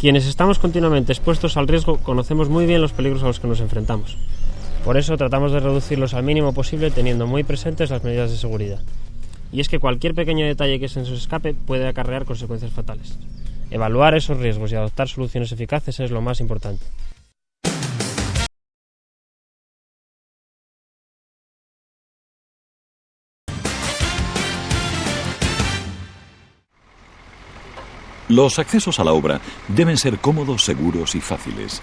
Quienes estamos continuamente expuestos al riesgo conocemos muy bien los peligros a los que nos enfrentamos. Por eso tratamos de reducirlos al mínimo posible teniendo muy presentes las medidas de seguridad. Y es que cualquier pequeño detalle que se nos escape puede acarrear consecuencias fatales. Evaluar esos riesgos y adoptar soluciones eficaces es lo más importante. Los accesos a la obra deben ser cómodos, seguros y fáciles.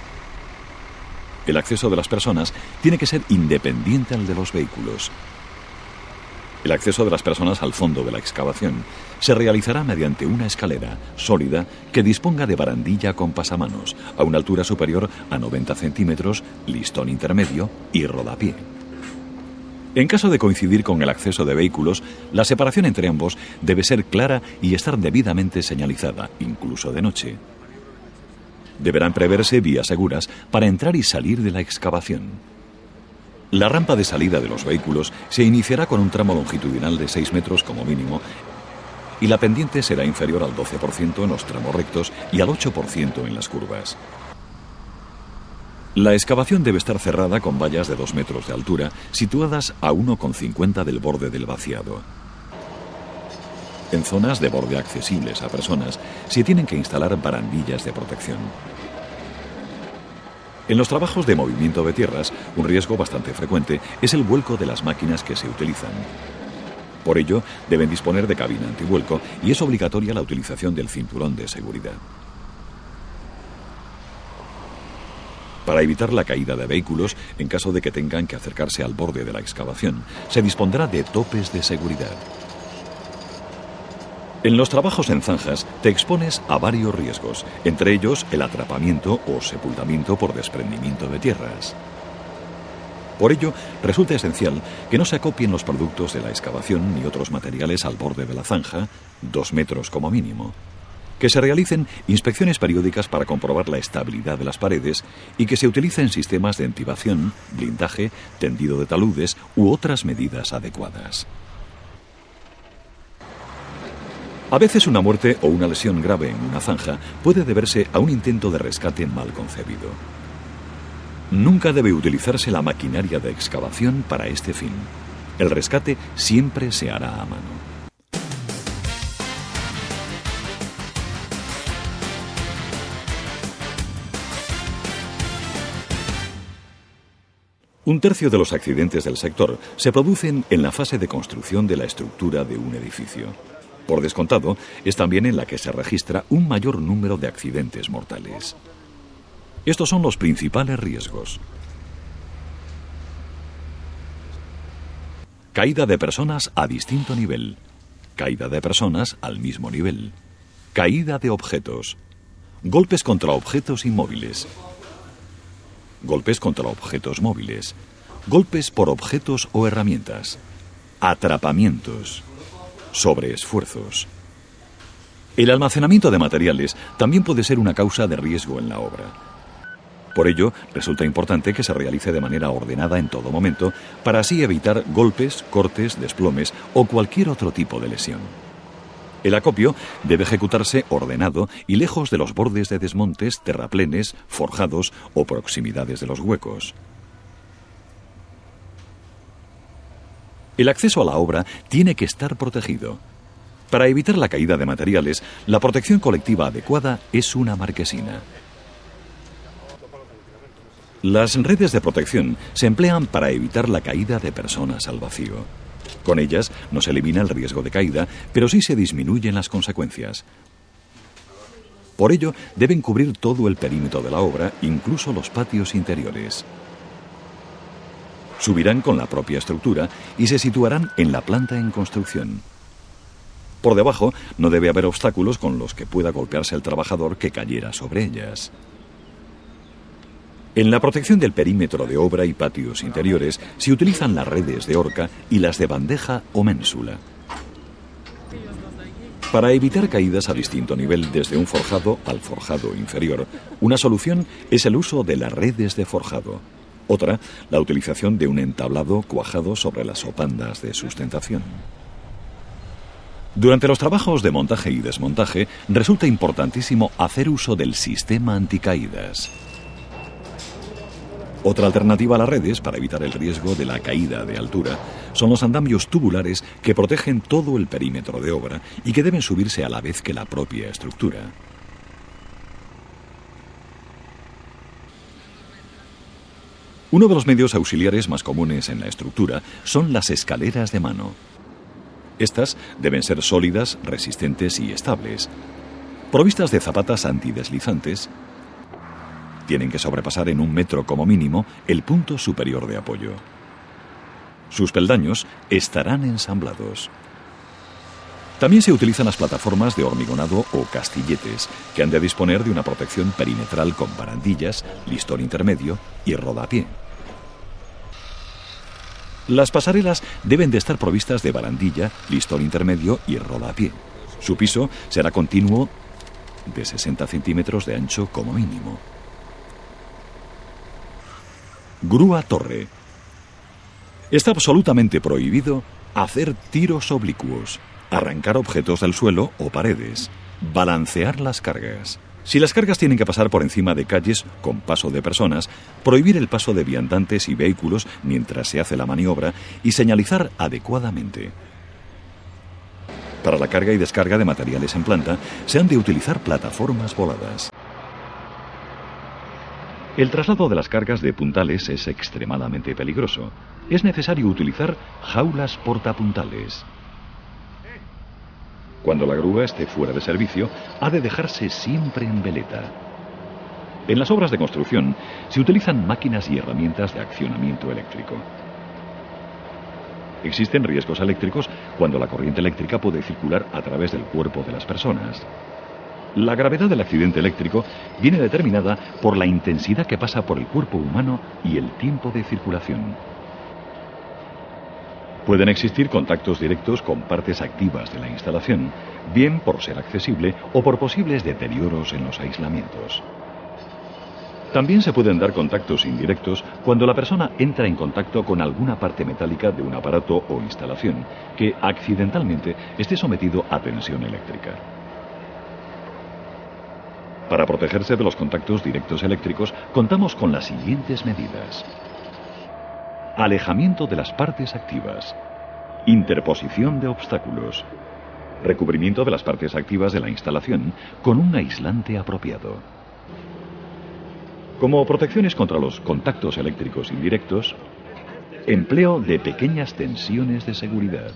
El acceso de las personas tiene que ser independiente al de los vehículos. El acceso de las personas al fondo de la excavación se realizará mediante una escalera sólida que disponga de barandilla con pasamanos a una altura superior a 90 centímetros, listón intermedio y rodapié. En caso de coincidir con el acceso de vehículos, la separación entre ambos debe ser clara y estar debidamente señalizada, incluso de noche. Deberán preverse vías seguras para entrar y salir de la excavación. La rampa de salida de los vehículos se iniciará con un tramo longitudinal de 6 metros como mínimo y la pendiente será inferior al 12% en los tramos rectos y al 8% en las curvas. La excavación debe estar cerrada con vallas de 2 metros de altura, situadas a 1,50 del borde del vaciado. En zonas de borde accesibles a personas, se tienen que instalar barandillas de protección. En los trabajos de movimiento de tierras, un riesgo bastante frecuente es el vuelco de las máquinas que se utilizan. Por ello, deben disponer de cabina antivuelco y es obligatoria la utilización del cinturón de seguridad. Para evitar la caída de vehículos, en caso de que tengan que acercarse al borde de la excavación, se dispondrá de topes de seguridad. En los trabajos en zanjas te expones a varios riesgos, entre ellos el atrapamiento o sepultamiento por desprendimiento de tierras. Por ello, resulta esencial que no se acopien los productos de la excavación ni otros materiales al borde de la zanja, 2 metros como mínimo. Que se realicen inspecciones periódicas para comprobar la estabilidad de las paredes y que se utilicen sistemas de intibación, blindaje, tendido de taludes u otras medidas adecuadas. A veces una muerte o una lesión grave en una zanja puede deberse a un intento de rescate mal concebido. Nunca debe utilizarse la maquinaria de excavación para este fin. El rescate siempre se hará a mano. Un tercio de los accidentes del sector se producen en la fase de construcción de la estructura de un edificio. Por descontado, es también en la que se registra un mayor número de accidentes mortales. Estos son los principales riesgos. Caída de personas a distinto nivel. Caída de personas al mismo nivel. Caída de objetos. Golpes contra objetos inmóviles. Golpes contra objetos móviles. Golpes por objetos o herramientas. Atrapamientos. Sobreesfuerzos. El almacenamiento de materiales también puede ser una causa de riesgo en la obra. Por ello, resulta importante que se realice de manera ordenada en todo momento, para así evitar golpes, cortes, desplomes o cualquier otro tipo de lesión. El acopio debe ejecutarse ordenado y lejos de los bordes de desmontes, terraplenes, forjados o proximidades de los huecos. El acceso a la obra tiene que estar protegido. Para evitar la caída de materiales, la protección colectiva adecuada es una marquesina. Las redes de protección se emplean para evitar la caída de personas al vacío. Con ellas no se elimina el riesgo de caída, pero sí se disminuyen las consecuencias. Por ello, deben cubrir todo el perímetro de la obra, incluso los patios interiores. Subirán con la propia estructura y se situarán en la planta en construcción. Por debajo no debe haber obstáculos con los que pueda golpearse el trabajador que cayera sobre ellas. En la protección del perímetro de obra y patios interiores se utilizan las redes de horca y las de bandeja o ménsula. Para evitar caídas a distinto nivel desde un forjado al forjado inferior, una solución es el uso de las redes de forjado. Otra, la utilización de un entablado cuajado sobre las sopandas de sustentación. Durante los trabajos de montaje y desmontaje, resulta importantísimo hacer uso del sistema anticaídas. Otra alternativa a las redes, para evitar el riesgo de la caída de altura, son los andamios tubulares que protegen todo el perímetro de obra y que deben subirse a la vez que la propia estructura. Uno de los medios auxiliares más comunes en la estructura son las escaleras de mano. Estas deben ser sólidas, resistentes y estables. Provistas de zapatas antideslizantes, tienen que sobrepasar en 1 metro como mínimo el punto superior de apoyo. Sus peldaños estarán ensamblados. También se utilizan las plataformas de hormigonado o castilletes, que han de disponer de una protección perimetral con barandillas, listón intermedio y rodapié. Las pasarelas deben de estar provistas de barandilla, listón intermedio y rodapié. Su piso será continuo de 60 centímetros de ancho como mínimo. Grúa torre. Está absolutamente prohibido hacer tiros oblicuos, arrancar objetos del suelo o paredes, balancear las cargas. Si las cargas tienen que pasar por encima de calles con paso de personas, prohibir el paso de viandantes y vehículos mientras se hace la maniobra y señalizar adecuadamente. Para la carga y descarga de materiales en planta, se han de utilizar plataformas voladas. El traslado de las cargas de puntales es extremadamente peligroso. Es necesario utilizar jaulas portapuntales. Cuando la grúa esté fuera de servicio, ha de dejarse siempre en veleta. En las obras de construcción se utilizan máquinas y herramientas de accionamiento eléctrico. Existen riesgos eléctricos cuando la corriente eléctrica puede circular a través del cuerpo de las personas. La gravedad del accidente eléctrico viene determinada por la intensidad que pasa por el cuerpo humano y el tiempo de circulación. Pueden existir contactos directos con partes activas de la instalación, bien por ser accesible o por posibles deterioros en los aislamientos. También se pueden dar contactos indirectos cuando la persona entra en contacto con alguna parte metálica de un aparato o instalación que accidentalmente esté sometido a tensión eléctrica. Para protegerse de los contactos directos eléctricos, contamos con las siguientes medidas. Alejamiento de las partes activas. Interposición de obstáculos. Recubrimiento de las partes activas de la instalación con un aislante apropiado. Como protecciones contra los contactos eléctricos indirectos, empleo de pequeñas tensiones de seguridad.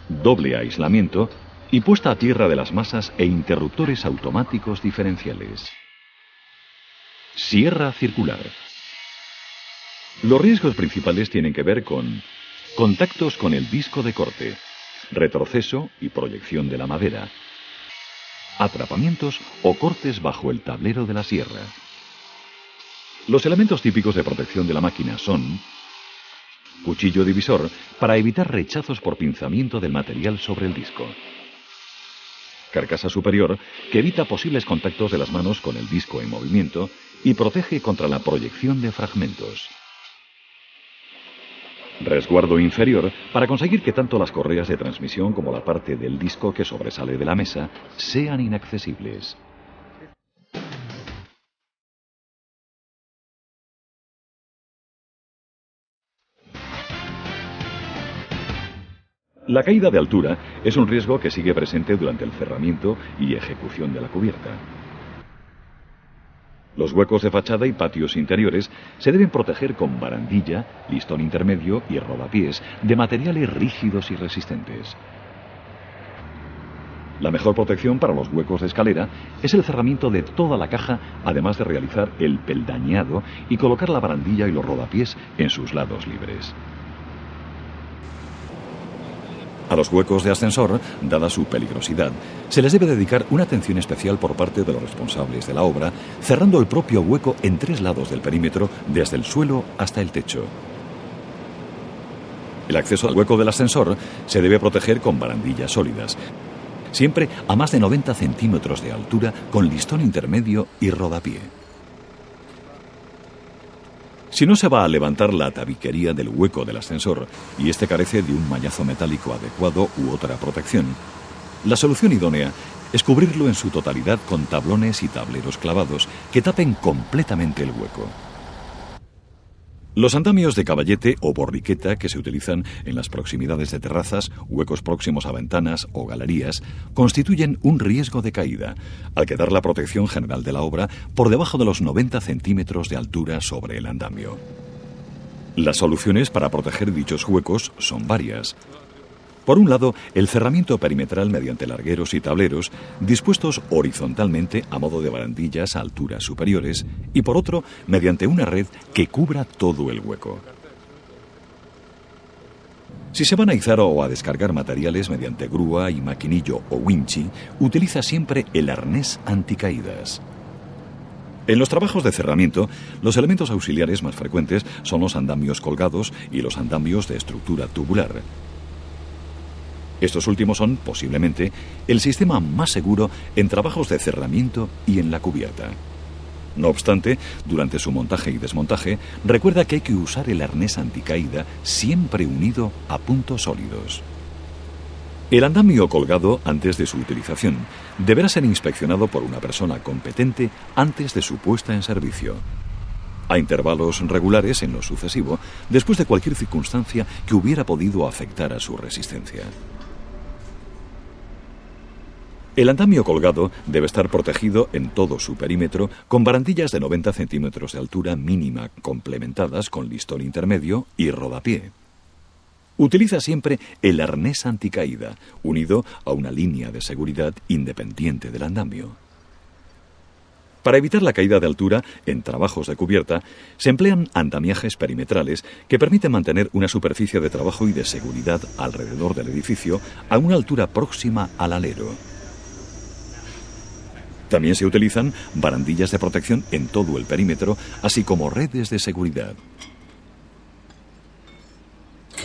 Doble aislamiento y puesta a tierra de las masas e interruptores automáticos diferenciales. Sierra circular. Los riesgos principales tienen que ver con contactos con el disco de corte, retroceso y proyección de la madera, atrapamientos o cortes bajo el tablero de la sierra. Los elementos típicos de protección de la máquina son cuchillo divisor para evitar rechazos por pinzamiento del material sobre el disco, carcasa superior que evita posibles contactos de las manos con el disco en movimiento y protege contra la proyección de fragmentos, resguardo inferior para conseguir que tanto las correas de transmisión como la parte del disco que sobresale de la mesa sean inaccesibles. La caída de altura es un riesgo que sigue presente durante el cerramiento y ejecución de la cubierta. Los huecos de fachada y patios interiores se deben proteger con barandilla, listón intermedio y rodapiés de materiales rígidos y resistentes. La mejor protección para los huecos de escalera es el cerramiento de toda la caja, además de realizar el peldañado y colocar la barandilla y los rodapiés en sus lados libres. A los huecos de ascensor, dada su peligrosidad, se les debe dedicar una atención especial por parte de los responsables de la obra, cerrando el propio hueco en 3 lados del perímetro, desde el suelo hasta el techo. El acceso al hueco del ascensor se debe proteger con barandillas sólidas, siempre a más de 90 centímetros de altura, con listón intermedio y rodapié. Si no se va a levantar la tabiquería del hueco del ascensor y este carece de un mallazo metálico adecuado u otra protección, la solución idónea es cubrirlo en su totalidad con tablones y tableros clavados que tapen completamente el hueco. Los andamios de caballete o borriqueta que se utilizan en las proximidades de terrazas, huecos próximos a ventanas o galerías, constituyen un riesgo de caída, al quedar la protección general de la obra por debajo de los 90 centímetros de altura sobre el andamio. Las soluciones para proteger dichos huecos son varias. Por un lado, el cerramiento perimetral mediante largueros y tableros dispuestos horizontalmente a modo de barandillas a alturas superiores y por otro, mediante una red que cubra todo el hueco. Si se van a izar o a descargar materiales mediante grúa y maquinillo o winchi, utiliza siempre el arnés anticaídas. En los trabajos de cerramiento, los elementos auxiliares más frecuentes son los andamios colgados y los andamios de estructura tubular. Estos últimos son, posiblemente, el sistema más seguro en trabajos de cerramiento y en la cubierta. No obstante, durante su montaje y desmontaje, recuerda que hay que usar el arnés anticaída siempre unido a puntos sólidos. El andamio colgado antes de su utilización deberá ser inspeccionado por una persona competente antes de su puesta en servicio, a intervalos regulares en lo sucesivo, después de cualquier circunstancia que hubiera podido afectar a su resistencia. El andamio colgado debe estar protegido en todo su perímetro con barandillas de 90 centímetros de altura mínima complementadas con listón intermedio y rodapié. Utiliza siempre el arnés anticaída, unido a una línea de seguridad independiente del andamio. Para evitar la caída de altura en trabajos de cubierta, se emplean andamiajes perimetrales que permiten mantener una superficie de trabajo y de seguridad alrededor del edificio a una altura próxima al alero. También se utilizan barandillas de protección en todo el perímetro, así como redes de seguridad.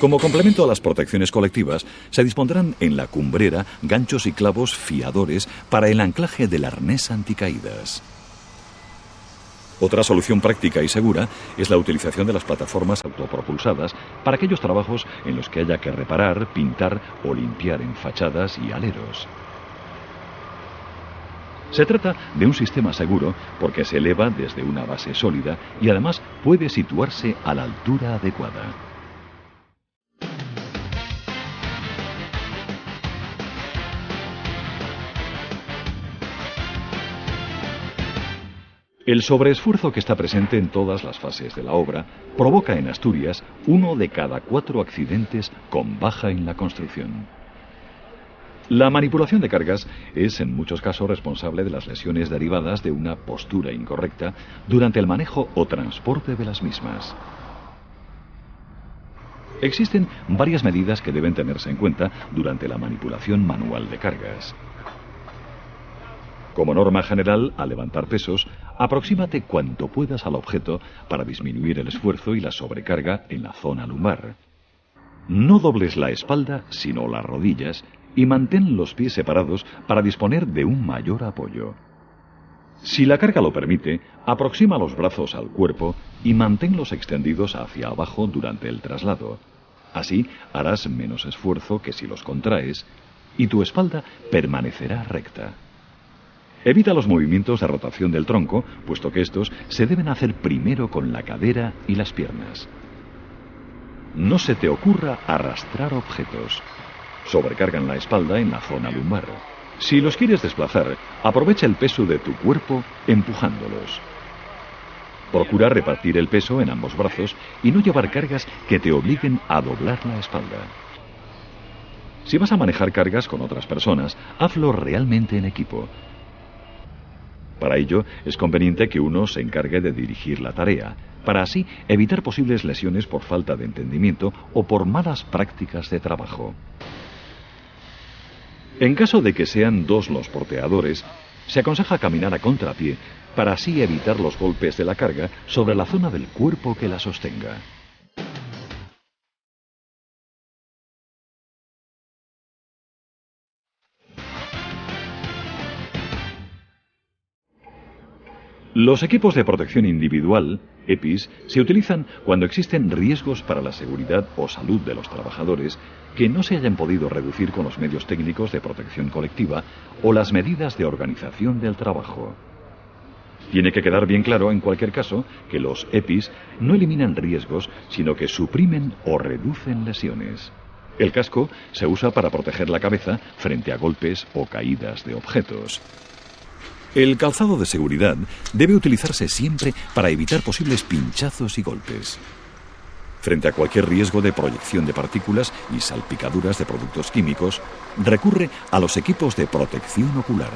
Como complemento a las protecciones colectivas, se dispondrán en la cumbrera ganchos y clavos fiadores para el anclaje del arnés anticaídas. Otra solución práctica y segura es la utilización de las plataformas autopropulsadas para aquellos trabajos en los que haya que reparar, pintar o limpiar en fachadas y aleros. Se trata de un sistema seguro porque se eleva desde una base sólida y además puede situarse a la altura adecuada. El sobreesfuerzo que está presente en todas las fases de la obra provoca en Asturias 1 de cada 4 accidentes con baja en la construcción. La manipulación de cargas es en muchos casos responsable de las lesiones derivadas de una postura incorrecta durante el manejo o transporte de las mismas. Existen varias medidas que deben tenerse en cuenta durante la manipulación manual de cargas. Como norma general, al levantar pesos, aproxímate cuanto puedas al objeto para disminuir el esfuerzo y la sobrecarga en la zona lumbar. No dobles la espalda, sino las rodillas, y mantén los pies separados para disponer de un mayor apoyo. Si la carga lo permite, aproxima los brazos al cuerpo y manténlos extendidos hacia abajo durante el traslado. Así harás menos esfuerzo que si los contraes y tu espalda permanecerá recta. Evita los movimientos de rotación del tronco, puesto que estos se deben hacer primero con la cadera y las piernas. No se te ocurra arrastrar objetos. Sobrecargan la espalda en la zona lumbar. Si los quieres desplazar, aprovecha el peso de tu cuerpo empujándolos. Procura repartir el peso en ambos brazos y no llevar cargas que te obliguen a doblar la espalda. Si vas a manejar cargas con otras personas, hazlo realmente en equipo. Para ello, es conveniente que uno se encargue de dirigir la tarea, para así evitar posibles lesiones por falta de entendimiento o por malas prácticas de trabajo. En caso de que sean 2 los porteadores, se aconseja caminar a contrapié para así evitar los golpes de la carga sobre la zona del cuerpo que la sostenga. Los equipos de protección individual, EPIs, se utilizan cuando existen riesgos para la seguridad o salud de los trabajadores que no se hayan podido reducir con los medios técnicos de protección colectiva o las medidas de organización del trabajo. Tiene que quedar bien claro, en cualquier caso, que los EPIs no eliminan riesgos, sino que suprimen o reducen lesiones. El casco se usa para proteger la cabeza frente a golpes o caídas de objetos. El calzado de seguridad debe utilizarse siempre para evitar posibles pinchazos y golpes. Frente a cualquier riesgo de proyección de partículas y salpicaduras de productos químicos, recurre a los equipos de protección ocular.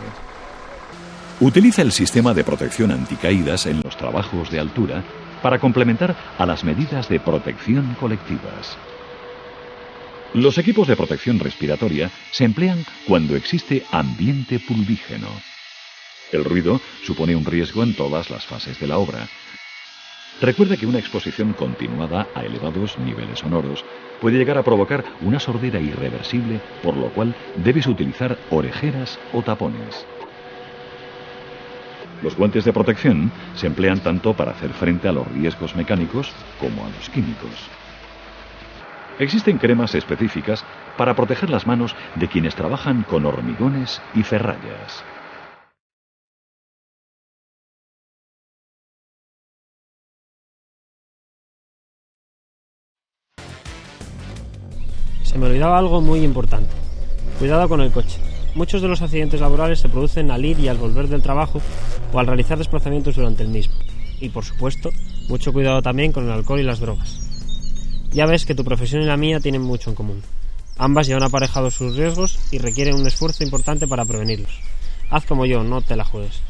Utiliza el sistema de protección anticaídas en los trabajos de altura para complementar a las medidas de protección colectivas. Los equipos de protección respiratoria se emplean cuando existe ambiente pulvígeno. El ruido supone un riesgo en todas las fases de la obra. Recuerda que una exposición continuada a elevados niveles sonoros puede llegar a provocar una sordera irreversible, por lo cual debes utilizar orejeras o tapones. Los guantes de protección se emplean tanto para hacer frente a los riesgos mecánicos como a los químicos. Existen cremas específicas para proteger las manos de quienes trabajan con hormigones y ferrallas. Se me olvidaba algo muy importante. Cuidado con el coche. Muchos de los accidentes laborales se producen al ir y al volver del trabajo o al realizar desplazamientos durante el mismo. Y por supuesto, mucho cuidado también con el alcohol y las drogas. Ya ves que tu profesión y la mía tienen mucho en común. Ambas llevan aparejados sus riesgos y requieren un esfuerzo importante para prevenirlos. Haz como yo, no te la juegues.